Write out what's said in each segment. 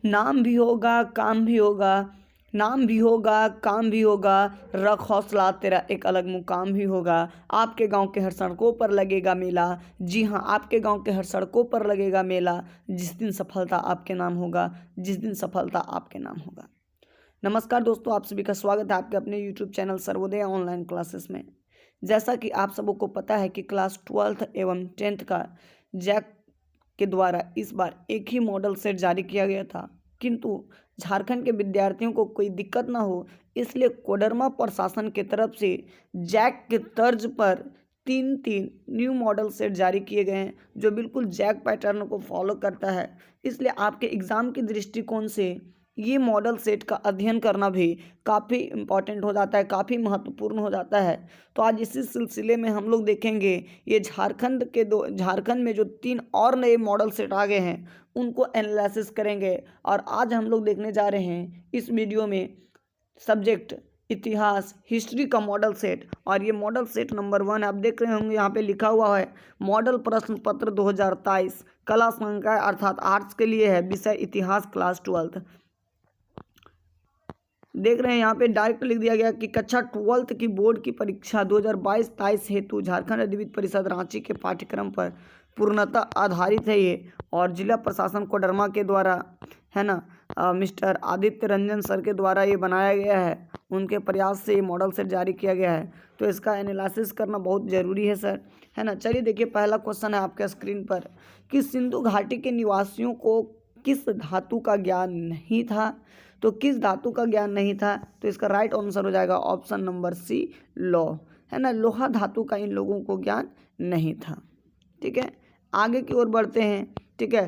नाम भी होगा काम भी होगा, नाम भी होगा काम भी होगा, रख हौसला तेरा एक अलग मुकाम भी होगा। आपके गांव के हर सड़कों पर लगेगा मेला, जी हाँ आपके गांव के हर सड़कों पर लगेगा मेला, जिस दिन सफलता आपके नाम होगा, जिस दिन सफलता आपके नाम होगा। नमस्कार दोस्तों, आप सभी का स्वागत है आपके अपने YouTube channel Sarvodaya online classes में। जैसा कि आप सबों को पता है कि क्लास 12th एवं 10th का जैक के द्वारा इस बार एक ही मॉडल सेट जारी किया गया था, किंतु झारखंड के विद्यार्थियों को कोई दिक्कत ना हो इसलिए कोडरमा प्रशासन की तरफ से जैक के तर्ज पर 3 न्यू मॉडल सेट जारी किए गए हैं जो बिल्कुल जैक पैटर्न को फॉलो करता है। इसलिए आपके एग्ज़ाम के दृष्टिकोण से ये मॉडल सेट का अध्ययन करना भी काफ़ी इम्पॉर्टेंट हो जाता है, काफ़ी महत्वपूर्ण हो जाता है। तो आज इसी सिलसिले में हम लोग देखेंगे ये झारखंड में जो 3 और नए मॉडल सेट आ गए हैं उनको एनालिसिस करेंगे। और आज हम लोग देखने जा रहे हैं इस वीडियो में सब्जेक्ट इतिहास हिस्ट्री का मॉडल सेट, और ये मॉडल सेट नंबर 1 आप देख रहे होंगे यहाँ पे लिखा हुआ है मॉडल प्रश्न पत्र 2023 कला संकाय अर्थात आर्ट्स के लिए है, विषय इतिहास क्लास 12th। देख रहे हैं यहाँ पे डायरेक्ट लिख दिया गया कि कक्षा 12th की बोर्ड की परीक्षा 2022-23 हेतु झारखंड अधिविद्य परिषद रांची के पाठ्यक्रम पर पूर्णतः आधारित है ये, और जिला प्रशासन कोडरमा के द्वारा है ना मिस्टर आदित्य रंजन सर के द्वारा ये बनाया गया है, उनके प्रयास से ये मॉडल सेट जारी किया गया है। तो इसका एनालिसिस करना बहुत ज़रूरी है सर, है ना। चलिए देखिए, पहला क्वेश्चन है आपके स्क्रीन पर कि सिंधु घाटी के निवासियों को किस धातु का ज्ञान नहीं था। तो किस धातु का ज्ञान नहीं था, तो इसका राइट आंसर हो जाएगा ऑप्शन नंबर सी, लौह, है ना। लोहा धातु का इन लोगों को ज्ञान नहीं था। ठीक है, आगे की ओर बढ़ते हैं। ठीक है,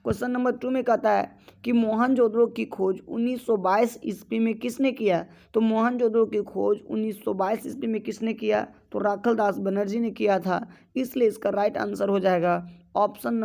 क्वेश्चन नंबर 2 में कहता है कि मोहनजोदड़ो की खोज 1922 ईस्वी में किसने किया। तो मोहनजोदड़ो की खोज 1922 ईस्वी में किसने किया, तो राखलदास बनर्जी ने किया था। इसलिए इसका राइट आंसर हो जाएगा option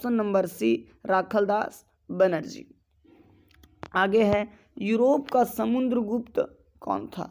number C, Rakhaldas Banerjee. आगे है यूरोप का समुद्रगुप्त कौन था।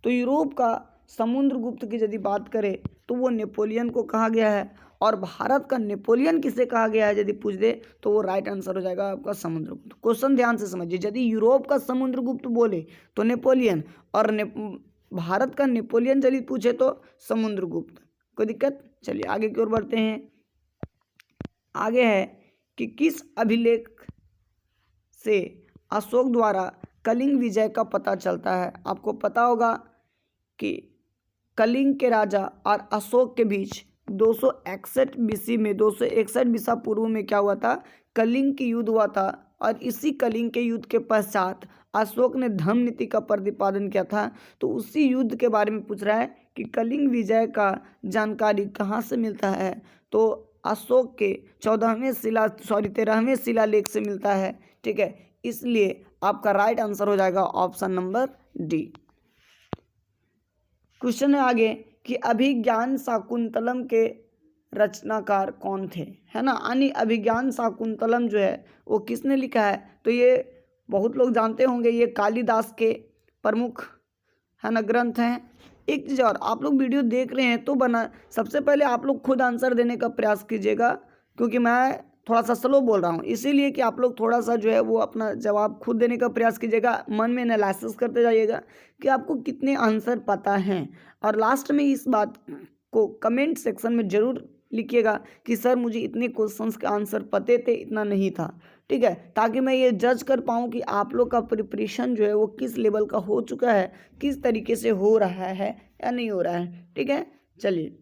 तो यूरोप का समुद्रगुप्त की यदि बात करें तो वो नेपोलियन को कहा गया है, और भारत का नेपोलियन किसे कहा गया है यदि पूछ दे तो वो राइट आंसर हो जाएगा आपका समुद्रगुप्त। क्वेश्चन ध्यान से समझिए, यदि यूरोप का समुद्रगुप्त बोले तो नेपोलियन, और भारत का नेपोलियन यदि पूछे तो समुद्रगुप्त। कोई दिक्कत। चलिए आगे की ओर बढ़ते हैं। आगे है कि किस अभिलेख से अशोक द्वारा कलिंग विजय का पता चलता है। आपको पता होगा कि कलिंग के राजा और अशोक के बीच 261 बीसी में 261 बीसा पूर्व में क्या हुआ था, कलिंग की युद्ध हुआ था। और इसी कलिंग के युद्ध के पश्चात अशोक ने धम्म नीति का प्रतिपादन किया था। तो उसी युद्ध के बारे में पूछ रहा है कि कलिंग विजय का जानकारी कहाँ से मिलता है। तो अशोक के 13वें शिलालेख से मिलता है। ठीक है, इसलिए आपका राइट आंसर हो जाएगा ऑप्शन नंबर डी। क्वेश्चन है आगे कि अभिज्ञान शाकुंतलम के रचनाकार कौन थे, है ना। यानी अभिज्ञान शाकुंतलम जो है वो किसने लिखा है, तो ये बहुत लोग जानते होंगे, ये कालिदास के प्रमुख है ना ग्रंथ हैं। एक चीज़ और, आप लोग वीडियो देख रहे हैं तो सबसे पहले आप लोग खुद आंसर देने का प्रयास कीजिएगा, क्योंकि मैं थोड़ा सा स्लो बोल रहा हूँ, इसीलिए कि आप लोग थोड़ा सा जो है वो अपना जवाब खुद देने का प्रयास कीजिएगा, मन में एनालिसिस करते जाइएगा कि आपको कितने आंसर पता हैं। और लास्ट में इस बात को कमेंट सेक्शन में ज़रूर लिखिएगा कि सर मुझे इतने क्वेश्चंस के आंसर पते थे, इतना नहीं था। ठीक है, ताकि मैं ये जज कर पाऊँ कि आप लोग का प्रिपरेशन जो है वो किस लेवल का हो चुका है, किस तरीके से हो रहा है या नहीं हो रहा है। ठीक है, चलिए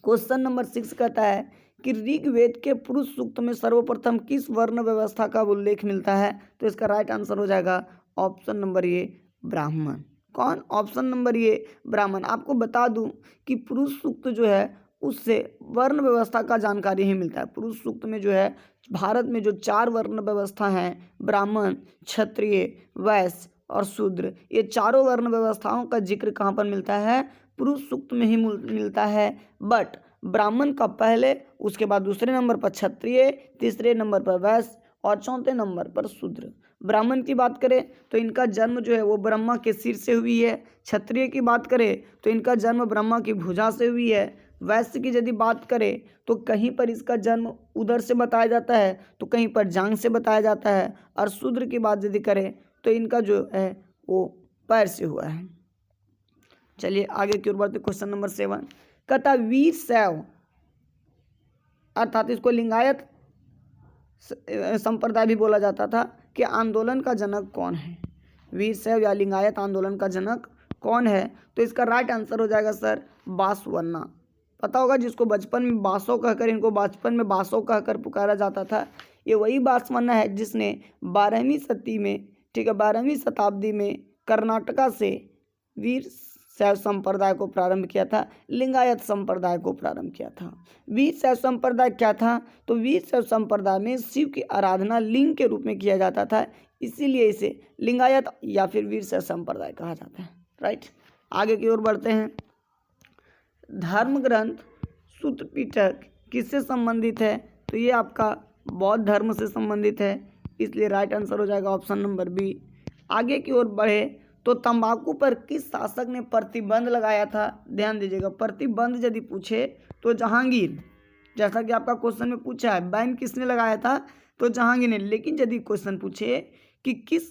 क्वेश्चन नंबर 6 कहता है कि ऋग्वेद के पुरुष सूक्त में सर्वप्रथम किस वर्ण व्यवस्था का उल्लेख मिलता है। तो इसका राइट आंसर हो जाएगा ऑप्शन नंबर ए, ब्राह्मण। कौन, ऑप्शन नंबर ए, ब्राह्मण। आपको बता दूं कि पुरुष सूक्त जो है उससे वर्ण व्यवस्था का जानकारी ही मिलता है। पुरुष सूक्त में जो है भारत में जो 4 वर्ण व्यवस्था हैं, ब्राह्मण, क्षत्रिय, वैश्य और शूद्र, ये चारों वर्ण व्यवस्थाओं का जिक्र कहाँ पर मिलता है, पुरुष सूक्त में ही मिलता है। बट ब्राह्मण का पहले, उसके बाद दूसरे नंबर पर क्षत्रिय, तीसरे नंबर पर वैश्य और चौथे नंबर पर शूद्र। ब्राह्मण की बात करें तो इनका जन्म जो है वो ब्रह्मा के सिर से हुई है। क्षत्रिय की बात करें तो इनका जन्म ब्रह्मा की भुजा से हुई है। वैश्य की यदि बात करें तो कहीं पर इसका जन्म उदर से बताया जाता है तो कहीं पर जांघ से बताया जाता है। और शूद्र की बात यदि करें तो इनका जो है वो पैर से हुआ है। चलिए आगे की ओर बढ़ते। क्वेश्चन नंबर 7 कहता वीर शैव अर्थात इसको लिंगायत संप्रदाय भी बोला जाता था कि आंदोलन का जनक कौन है। वीर शैव या लिंगायत आंदोलन का जनक कौन है? तो इसका राइट आंसर हो जाएगा सर बासवन्ना। पता होगा जिसको बचपन में बासो कहकर, इनको बचपन में बासो कहकर पुकारा जाता था, ये वही बासवन्ना है जिसने 12वीं सदी में, ठीक है, 12वीं शताब्दी में कर्नाटका से वीर शैव संप्रदाय को प्रारंभ किया था, लिंगायत संप्रदाय को प्रारंभ किया था। वीर शैव संप्रदाय क्या था? तो वीर शैव संप्रदाय में शिव की आराधना लिंग के रूप में किया जाता था, इसीलिए इसे लिंगायत या फिर वीर शैव संप्रदाय कहा जाता है। राइट, आगे की ओर बढ़ते हैं। धर्म ग्रंथ सूत्र पिटक किससे संबंधित है? तो ये आपका बौद्ध धर्म से संबंधित है, इसलिए राइट आंसर हो जाएगा ऑप्शन नंबर बी। आगे की ओर बढ़े तो तंबाकू पर किस शासक ने प्रतिबंध लगाया था? ध्यान दीजिएगा, प्रतिबंध यदि पूछे तो जहांगीर, जैसा कि आपका क्वेश्चन में पूछा है बैन किसने लगाया था, तो जहांगीर ने। लेकिन यदि क्वेश्चन पूछे कि किस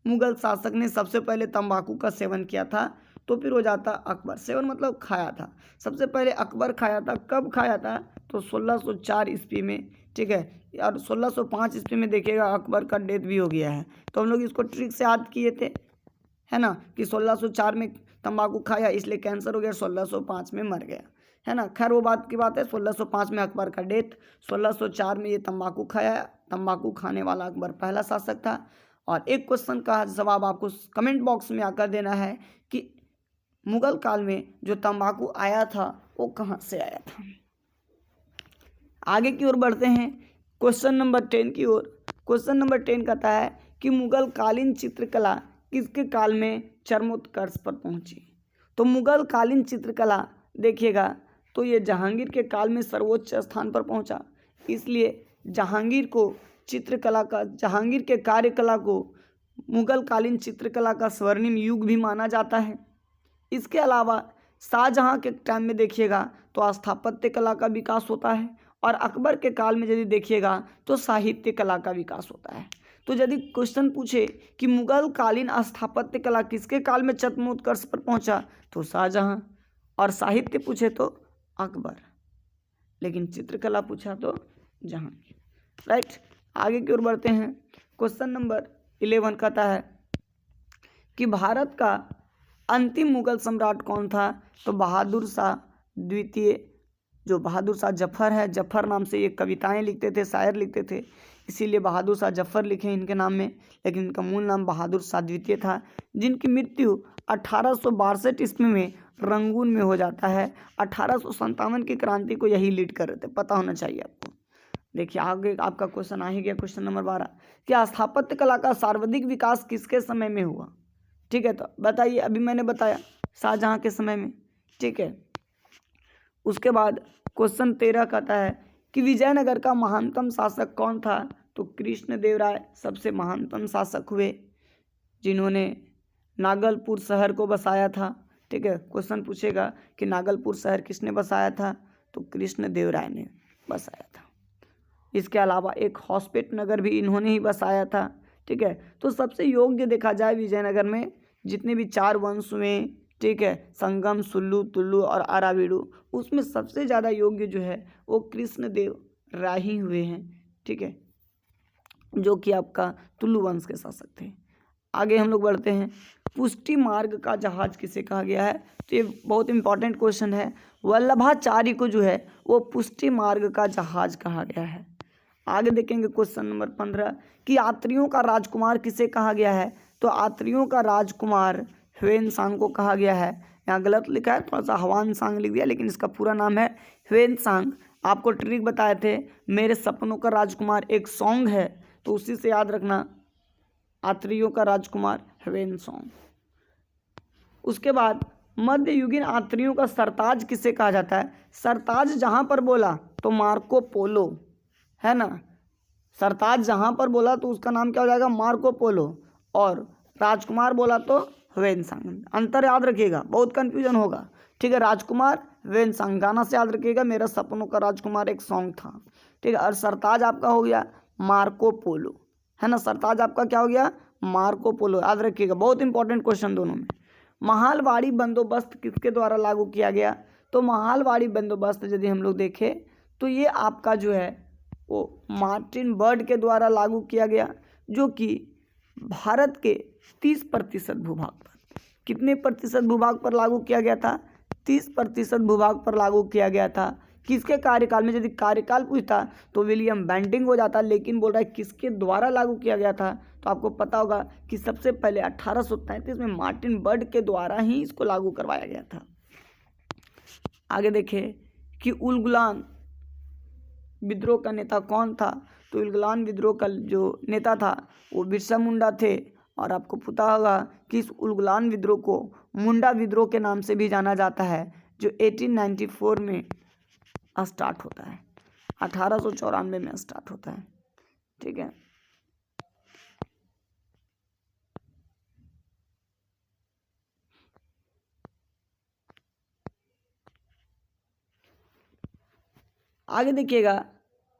मुगल शासक ने सबसे पहले तंबाकू का सेवन किया था, तो फिर हो जाता अकबर। सेवन मतलब खाया था, सबसे पहले अकबर खाया था। कब खाया था? तो 1604 ईस्वी में, ठीक है। और 1605 ईस्वी में देखिएगा अकबर का डेथ भी हो गया है, तो हम लोग इसको ट्रिक से याद किए थे, है ना, कि 1604 में तंबाकू खाया इसलिए कैंसर हो गया, 1605 में मर गया, है ना। खैर वो बात की बात है। 1605 में अकबर का डेथ, 1604 में ये तंबाकू खाया। तंबाकू खाने वाला अकबर पहला शासक था। और एक क्वेश्चन का जवाब आपको कमेंट बॉक्स में आकर देना है कि मुगल काल में जो तंबाकू आया था वो कहाँ से आया था। आगे की ओर बढ़ते हैं क्वेश्चन नंबर 10 की ओर। क्वेश्चन नंबर 10 कहता है कि मुगल कालीन चित्रकला किसके काल में चरमोत्कर्ष पर पहुंची? तो मुगल कालीन चित्रकला देखिएगा तो ये जहांगीर के काल में सर्वोच्च स्थान पर पहुंचा, इसलिए जहांगीर को चित्रकला का, जहांगीर के कार्यकला को मुगल कालीन चित्रकला का स्वर्णिम युग भी माना जाता है। इसके अलावा शाहजहां के टाइम में देखिएगा तो स्थापत्य कला का विकास होता है, और अकबर के काल में यदि देखिएगा तो साहित्य कला का विकास होता है। तो यदि क्वेश्चन पूछे कि मुगल कालीन स्थापत्य कला किसके काल में चरमोत्कर्ष पर पहुंचा, तो शाहजहां, और साहित्य पूछे तो अकबर, लेकिन चित्रकला पूछा तो जहांगीर। राइट, आगे की ओर बढ़ते हैं। क्वेश्चन नंबर 11 कहता है कि भारत का अंतिम मुगल सम्राट कौन था? तो बहादुर शाह द्वितीय, जो बहादुर शाह जफर है, जफर नाम से ये कविताएं लिखते थे, शायर लिखते थे, इसीलिए बहादुर शाह जफर लिखे इनके नाम में, लेकिन इनका मूल नाम बहादुर शाह द्वितीय था, जिनकी मृत्यु 1862 ईस्वी में रंगून में हो जाता है। 1857 की क्रांति को यही लीड कर रहे थे, पता होना चाहिए आपको। देखिए आगे आपका क्वेश्चन आ ही गया, क्वेश्चन नंबर 12 कि स्थापत्य कला का सर्वाधिक विकास किसके समय में हुआ? ठीक है, तो बताइए, अभी मैंने बताया शाहजहां के समय में, ठीक है। उसके बाद क्वेश्चन 13 कहता है कि विजयनगर का महानतम शासक कौन था? तो कृष्णदेव राय सबसे महानतम शासक हुए, जिन्होंने नागलपुर शहर को बसाया था। ठीक है, क्वेश्चन पूछेगा कि नागलपुर शहर किसने बसाया था? तो कृष्णदेव राय ने बसाया था। इसके अलावा एक हॉस्पिट नगर भी इन्होंने ही बसाया था। ठीक है, तो सबसे योग्य देखा जाए विजयनगर में जितने भी 4 वंश हुए, ठीक है, संगम, सुल्लू, तुल्लू और अराविडू, उसमें सबसे ज़्यादा योग्य जो है वो कृष्णदेव राय ही हुए हैं। ठीक है, जो कि आपका तुल्लू वंश के शासक थे। आगे हम लोग बढ़ते हैं। पुष्टि मार्ग का जहाज किसे कहा गया है? तो ये बहुत इंपॉर्टेंट क्वेश्चन है। वल्लभाचार्य को जो है वो पुष्टि मार्ग का जहाज कहा गया है। आगे देखेंगे क्वेश्चन नंबर 15 कि यात्रियों का राजकुमार किसे कहा गया है? तो यात्रियों का राजकुमार ह्वेनसांग को कहा गया है। यहाँ गलत लिखा है, थोड़ा सा ह्वानसांग लिख दिया, लेकिन इसका पूरा नाम है ह्वेनसांग। आपको ट्रिक बताए थे, मेरे सपनों का राजकुमार एक सॉन्ग है, तो उसी से याद रखना, यात्रियों का राजकुमार ह्वेनसांग। उसके बाद मध्ययुगीन यात्रियों का सरताज किसे कहा जाता है? सरताज जहाँ पर बोला तो मार्को पोलो, है ना। सरताज जहाँ पर बोला तो उसका नाम क्या हो जाएगा? मार्को पोलो, और राजकुमार बोला तो ह्वेनसांग। अंतर याद रखिएगा, बहुत कन्फ्यूजन होगा, ठीक है। राजकुमार वेनसांग, गाना से याद रखिएगा, मेरा सपनों का राजकुमार एक सॉन्ग था, ठीक है। और सरताज आपका हो गया मार्को पोलो, है ना, सरताज आपका क्या हो गया, मार्को पोलो, याद रखिएगा, बहुत इंपॉर्टेंट क्वेश्चन दोनों में। महालवाड़ी बंदोबस्त किसके द्वारा लागू किया गया, तो महालवाड़ी बंदोबस्त यदि हम लोग देखें तो ये आपका जो है वो मार्टिन बर्ड के द्वारा लागू किया गया, जो कि भारत के 30% भूभाग पर, कितने प्रतिशत भूभाग पर लागू किया गया था, 30% भूभाग पर लागू किया गया था। किसके कार्यकाल में, यदि कार्यकाल पूछता तो विलियम बेंटिंग हो जाता, लेकिन बोल रहा है किसके द्वारा लागू किया गया था, तो आपको पता होगा कि सबसे पहले 1833 में मार्टिन बर्ड के द्वारा ही इसको लागू करवाया गया था। आगे देखें कि उलगुलान विद्रोह का नेता कौन था, तो उलगुलान विद्रोह का जो नेता था वो बिरसा मुंडा थे। और आपको पता होगा कि इस उलगुलान विद्रोह को मुंडा विद्रोह के नाम से भी जाना जाता है, जो 1894 में स्टार्ट होता है, 1894 में स्टार्ट होता है, ठीक है। आगे देखिएगा,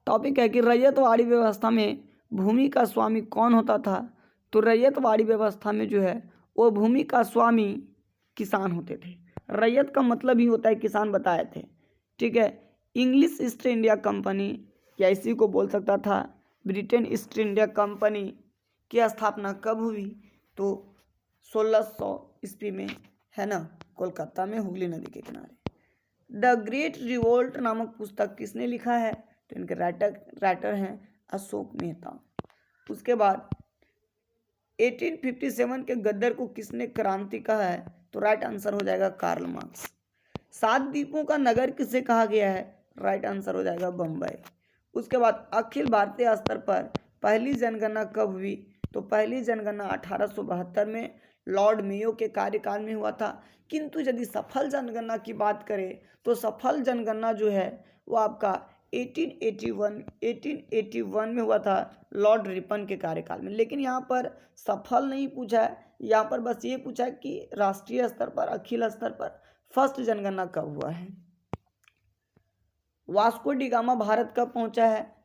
टॉपिक है कि रैयतवाड़ी व्यवस्था में भूमि का स्वामी कौन होता था, तो रैयतवाड़ी व्यवस्था में जो है वो भूमि का स्वामी किसान होते थे। रैयत का मतलब ही होता है किसान, बताए थे, ठीक है। इंग्लिश ईस्ट इंडिया कंपनी या इसी को बोल सकता था ब्रिटेन ईस्ट इंडिया कंपनी की स्थापना कब हुई, तो 1600 ईस्वी में, है ना, कोलकाता में हुगली नदी के किनारे। द ग्रेट रिवोल्ट नामक पुस्तक किसने लिखा है, तो इनके राइटर हैं अशोक मेहता। उसके बाद 1857 के गद्दर को किसने क्रांति कहा है, तो राइट आंसर हो जाएगा कार्ल मार्क्स। 7 द्वीपों का नगर किसे कहा गया है, राइट आंसर हो जाएगा बम्बई। उसके बाद अखिल भारतीय स्तर पर पहली जनगणना कब हुई, तो पहली जनगणना 1872 में लॉर्ड मेयो के कार्यकाल में हुआ था। किंतु यदि सफल जनगणना की बात करें तो सफल जनगणना जो है वो आपका 1881 में हुआ था लॉर्ड रिपन के कार्यकाल में। लेकिन यहाँ पर सफल नहीं पूछा है, यहाँ पर बस ये पूछा है कि राष्ट्रीय स्तर पर, अखिल स्तर पर फर्स्ट जनगणना कब हुआ है। वास्को डी गामा भारत कब पहुंचा है,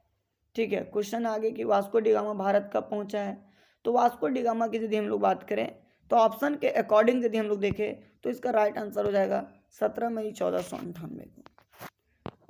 ठीक है, क्वेश्चन आगे कि वास्को डी गामा भारत कब पहुंचा है, तो वास्को डी गामा की यदि हम लोग बात करें तो ऑप्शन के अकॉर्डिंग यदि हम लोग देखें तो इसका राइट आंसर हो जाएगा 17 मई 1498 को।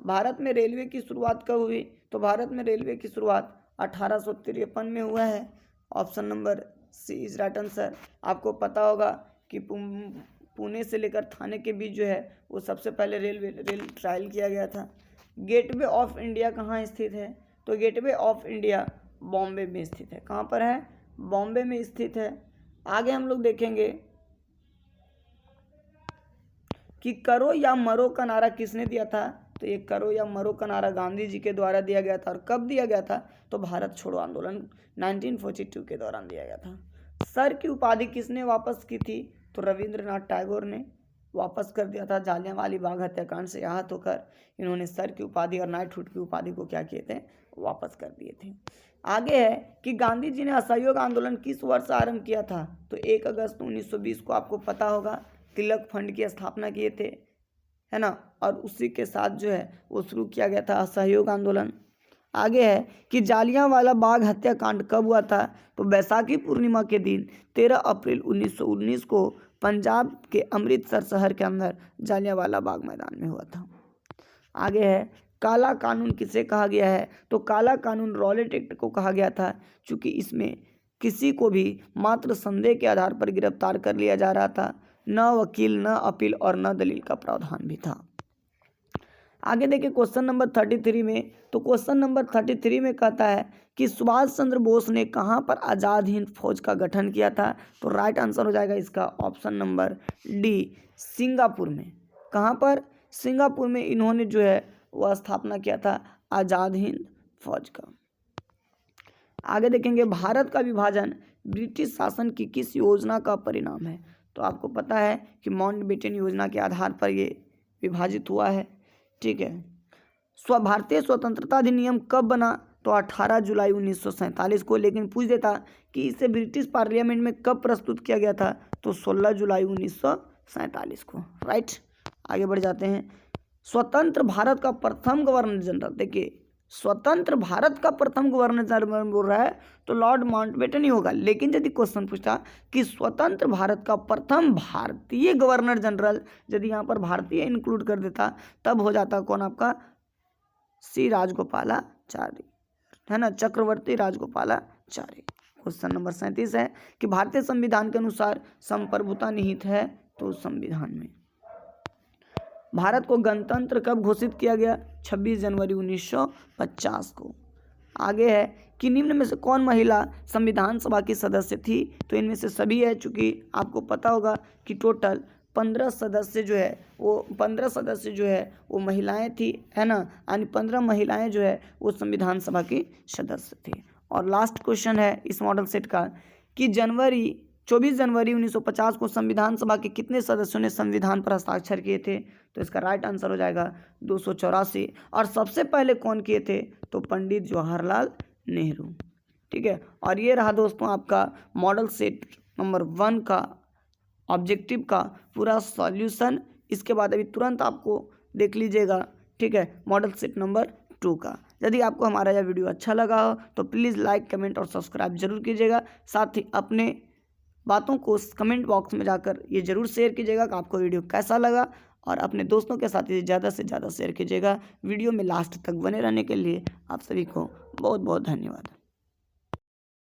भारत में रेलवे की शुरुआत कब हुई, तो भारत में रेलवे की शुरुआत 1853 में हुआ है। Option number C is right answer. आपको पता होगा कि पुणे से लेकर थाने के बीच जो है वो सबसे पहले रेल ट्रायल किया गया था। गेटवे ऑफ इंडिया कहाँ स्थित है, तो गेटवे ऑफ इंडिया बॉम्बे में स्थित है। कहाँ पर है, बॉम्बे में स्थित है। आगे हम लोग देखेंगे कि करो या मरो का नारा किसने दिया था, तो ये करो या मरो का नारा गांधी जी के द्वारा दिया गया था। और कब दिया गया था, तो भारत छोड़ो आंदोलन 1942 के दौरान दिया गया था। सर की उपाधि किसने वापस की थी, तो रविंद्रनाथ टैगोर ने वापस कर दिया था। जालियांवाला बाग हत्याकांड से आहत होकर इन्होंने सर की उपाधि और नाइटहुड की उपाधि को क्या किए थे, वापस कर दिए थे। आगे है कि गांधी जी ने असहयोग आंदोलन किस वर्ष आरंभ किया था, तो 1 अगस्त 1920 को आपको पता होगा तिलक फंड की स्थापना किए थे, है ना, और उसी के साथ जो है वो शुरू किया गया था असहयोग आंदोलन। आगे है कि जालियांवाला बाग हत्याकांड कब हुआ था, तो बैसाखी पूर्णिमा के दिन 13 अप्रैल 1919 को पंजाब के अमृतसर शहर के अंदर जालियांवाला बाग मैदान में हुआ था। आगे है काला कानून किसे कहा गया है, तो काला कानून रॉलेट एक्ट को कहा गया था, क्योंकि इसमें किसी को भी मात्र संदेह के आधार पर गिरफ्तार कर लिया जा रहा था, न वकील, न अपील और न दलील का प्रावधान भी था। आगे देखिए क्वेश्चन नंबर 33 में, तो क्वेश्चन नंबर 33 में कहता है कि सुभाष चंद्र बोस ने कहाँ पर आज़ाद हिंद फौज का गठन किया था, तो राइट आंसर हो जाएगा इसका ऑप्शन नंबर डी, सिंगापुर में। कहाँ पर, सिंगापुर में इन्होंने जो है वह स्थापना किया था आज़ाद हिंद फौज का। आगे देखेंगे भारत का विभाजन ब्रिटिश शासन की किस योजना का परिणाम है, तो आपको पता है कि माउंटबेटन योजना के आधार पर ये विभाजित हुआ है, ठीक है। भारतीय स्वतंत्रता अधिनियम कब बना, तो 18 जुलाई 1947 को। लेकिन पूछ देता कि इसे ब्रिटिश पार्लियामेंट में कब प्रस्तुत किया गया था, तो 16 जुलाई 1947 को, राइट। आगे बढ़ जाते हैं। स्वतंत्र भारत का प्रथम गवर्नर जनरल, देखिए स्वतंत्र भारत का प्रथम गवर्नर जनरल बोल रहा है तो लॉर्ड माउंटबेटन ही होगा, लेकिन यदि क्वेश्चन पूछता कि स्वतंत्र भारत का प्रथम भारतीय गवर्नर जनरल, यदि यहाँ पर भारतीय इंक्लूड कर देता तब हो जाता कौन आपका सी राजगोपालाचारी, है ना, चक्रवर्ती राजगोपालाचारी। क्वेश्चन नंबर 37 है कि भारतीय संविधान के अनुसार संप्रभुता निहित है तो संविधान में। भारत को गणतंत्र कब घोषित किया गया? 26 जनवरी 1950 को। आगे है कि निम्न में से कौन महिला संविधान सभा की सदस्य थी? तो इनमें से सभी है, चूंकि आपको पता होगा कि टोटल 15 सदस्य जो है वो महिलाएं थी, है ना, यानी 15 महिलाएं जो है वो संविधान सभा की सदस्य थी। और लास्ट क्वेश्चन है इस मॉडल सेट का कि 24 जनवरी 1950 को संविधान सभा के कितने सदस्यों ने संविधान पर हस्ताक्षर किए थे? तो इसका राइट आंसर हो जाएगा 284। और सबसे पहले कौन किए थे? तो पंडित जवाहरलाल नेहरू। ठीक है, और ये रहा दोस्तों आपका मॉडल सेट नंबर 1 का ऑब्जेक्टिव का पूरा सॉल्यूशन। इसके बाद अभी तुरंत आपको देख लीजिएगा, ठीक है, मॉडल सेट नंबर 2 का। यदि आपको हमारा यह वीडियो अच्छा लगा हो तो प्लीज़ लाइक, कमेंट और सब्सक्राइब जरूर कीजिएगा। साथ ही अपने बातों को कमेंट बॉक्स में जाकर ये जरूर शेयर कीजिएगा कि आपको वीडियो कैसा लगा, और अपने दोस्तों के साथ ये ज़्यादा से ज़्यादा शेयर कीजिएगा। वीडियो में लास्ट तक बने रहने के लिए आप सभी को बहुत बहुत धन्यवाद।